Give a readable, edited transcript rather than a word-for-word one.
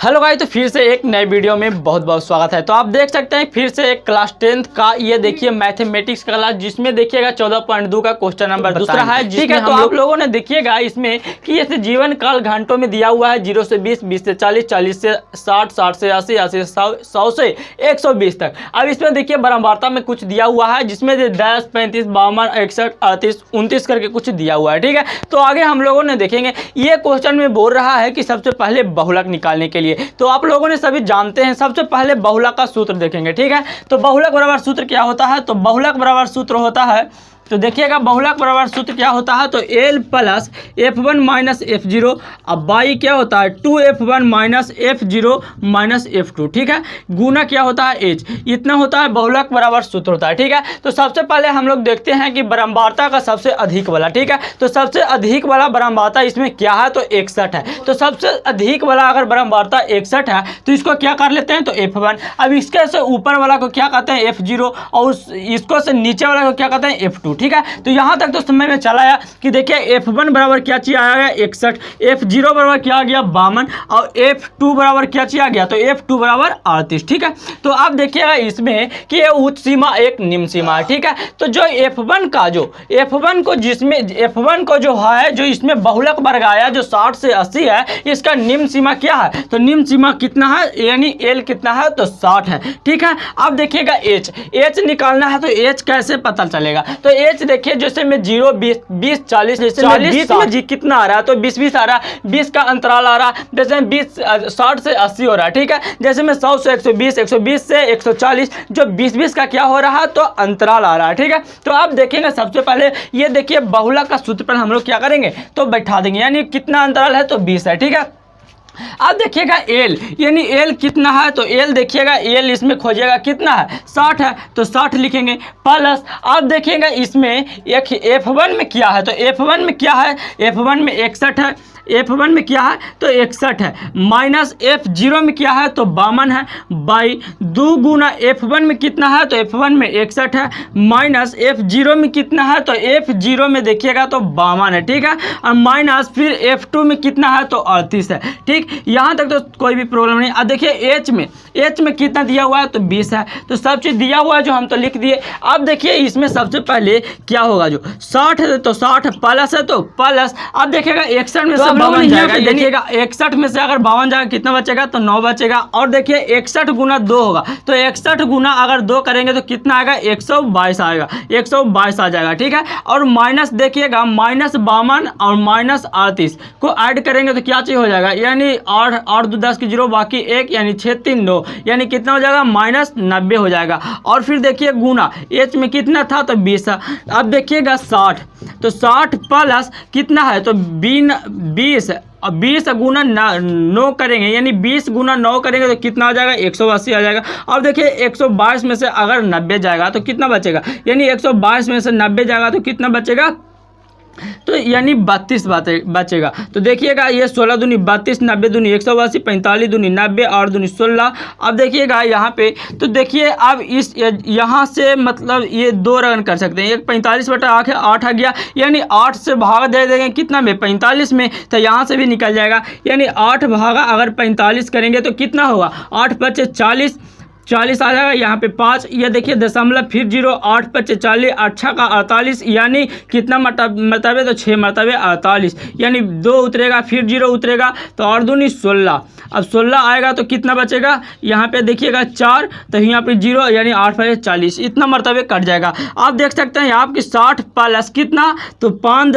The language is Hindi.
हेलो गाइस, तो फिर से एक नए वीडियो में बहुत बहुत स्वागत है। तो आप देख सकते हैं फिर से एक क्लास 10th का ये देखिए मैथमेटिक्स का क्लास, जिसमें देखिएगा 14.2 का क्वेश्चन नंबर दूसरा है। ठीक है, तो आप लोगों ने देखिएगा इसमें कि ऐसे जीवन काल घंटों में दिया हुआ है 0 से 20, 20 से 40, 40 से 60, 60 से 80, 80 से 100 से 120 तक। अब इसमें देखिए बारंबारता में कुछ दिया हुआ है, जिसमें 10, 35, 52, 61, 38, 29 करके कुछ दिया हुआ है। ठीक है, तो आगे हम लोगों ने देखेंगे ये क्वेश्चन में बोल रहा है कि सबसे पहले बहुलक निकालने के लिए। तो आप लोगों ने सभी जानते हैं, सबसे पहले बहुलक का सूत्र देखेंगे। ठीक है, तो बहुलक बराबर सूत्र क्या होता है? तो बहुलक बराबर सूत्र होता है, तो देखिएगा बहुलक बराबर सूत्र क्या होता है, तो L plus F1 minus F0, अब बाई क्या होता है 2F1 minus F0 minus F2। ठीक है, गुना क्या होता है H, इतना होता है बहुलक बराबर सूत्र होता है। ठीक है, तो सबसे पहले हम लोग देखते हैं कि बारंबारता का सबसे अधिक वाला। ठीक है, तो सबसे अधिक वाला बारंबारता इसमें क्या है, तो 61 है। तो सबसे अधिक वाला अगर बारंबारता 61 है तो इसको क्या कर लेते हैं, तो F1। अब इसके से ऊपर वाला को क्या कहते हैं, F0, और इसको से नीचे वाला को क्या कहते हैं, F2। ठीक है, तो यहां तक तो समय में चला आया कि देखिए F1 बराबर क्या चीज आ गया 61, F0 बराबर क्या आ गया 52, और F2 बराबर क्या चीज आ गया, तो F2 बराबर 38। ठीक है, तो आप देखिएगा इसमें कि ये उच्च सीमा एक निम्न सीमा है। ठीक है, तो जो F1 का जो F1 को जिसमें F1 को जो है, जो इसमें बहुलक वर्ग आया जो 60 से 80 है, इसका निम्न सीमा क्या है, तो निम्न सीमा कितना है, यानी L कितना है, तो 60 है। ठीक है, अब देखिएगा H निकालना है, तो H कैसे पता चलेगा, तो H देखिए जैसे में 0, 20, 20, 40, जैसे 40 में जी कितना आ रहा है, तो 20, 20 आ रहा है, 20 का अंतराल आ रहा है, जैसे 20 60 से 80 हो रहा है। ठीक है, जैसे में 100 से 120, 120 से 140, जो 20, 20 का क्या हो रहा है, तो अंतराल आ रहा है। ठीक है, तो आप देखेंगे सबसे पहले ये देखिए बहुलक का सूत्र पर हम लोग क्या करेंगे, तो बैठा देंगे, यानी कितना अंतराल है, तो 20 है। ठीक है, अब देखिएगा L, यानी L कितना है, तो L देखिएगा L इसमें खोजिएगा कितना है, 60 है, तो 60 लिखेंगे प्लस। अब देखिएगा इसमें एक F1 में क्या है, तो F1 में क्या है, F1 में 61 है, F1 में क्या है, तो 61 है, माइनस F0 में क्या है, तो 52 है, बाई 2 गुना F1 में कितना है, तो F1 में 61 है, माइनस F0 में कितना है, तो F0 में देखिएगा तो 52 है। ठीक है, और माइनस फिर F2 में कितना है, तो 38 है। ठीक, यहाँ तक तो कोई भी प्रॉब्लम नहीं। अब देखिए H में कितना दिया हुआ है, तो 20 है, तो सब चीज़ दिया हुआ है जो हम तो लिख दिए। अब देखिए इसमें सबसे पहले क्या होगा, जो 60 है तो 60 प्लस है, तो प्लस। अब देखिएगा 61 में 52 जाएगा, देखिएगा 61 में से अगर 52 जाएगा कितना बचेगा, तो 9 बचेगा। और देखिए 61 गुना 2 होगा, तो 61 गुना अगर 2 करेंगे तो कितना आएगा, 122 आएगा, 122 आ जाएगा। ठीक है, और माइनस देखिएगा माइनस 52 और माइनस 38 को ऐड करेंगे तो क्या चीज़ हो जाएगा, यानी 8 2 10 की 0 बाकी 1, यानी 6 3 9, यानी कितना हो जाएगा, माइनस 90 हो जाएगा। और फिर देखिए गुना H में कितना था, तो 20 था। अब देखिएगा 60, तो 60 प्लस कितना है, तो 20, अब 20 गुना 9 करेंगे, यानी 20 गुना 9 करेंगे तो कितना आ जाएगा, 180 आ जाएगा। अब देखिए 122 में से अगर 90 जाएगा तो कितना बचेगा, यानी 122 में से 90 जाएगा तो कितना बचेगा, तो यानी 32 बचेगा। तो देखिएगा ये 16 दूनी 32, 90 दूनी 180, 45 दूनी 90 और दूनी 16। अब देखिएगा यहाँ पे, तो देखिए अब इस यहाँ से मतलब ये 2 रन कर सकते हैं, एक 45/8 आ गया, यानी 8 से भाग दे देंगे कितना में, 45 में, तो यहाँ से भी निकल जाएगा, यानी 8 भागा अगर 45 करेंगे तो कितना होगा, 8 × 40 40 आ जाएगा, यहाँ पे 5, ये देखिए दशमलव फिर 0, 8 × 40, 8 का 48, यानी कितना मरतबे, तो 6 मरतबे 48, यानी 2 उतरेगा फिर 0 उतरेगा, तो और दूनी 16। अब 16 आएगा तो कितना बचेगा, यहाँ पे देखिएगा 4, तो यहाँ पे 0, यानी 8 × 40, इतना मरतबे कट जाएगा। आप देख सकते हैं आपकी 60 प्लस कितना, तो 5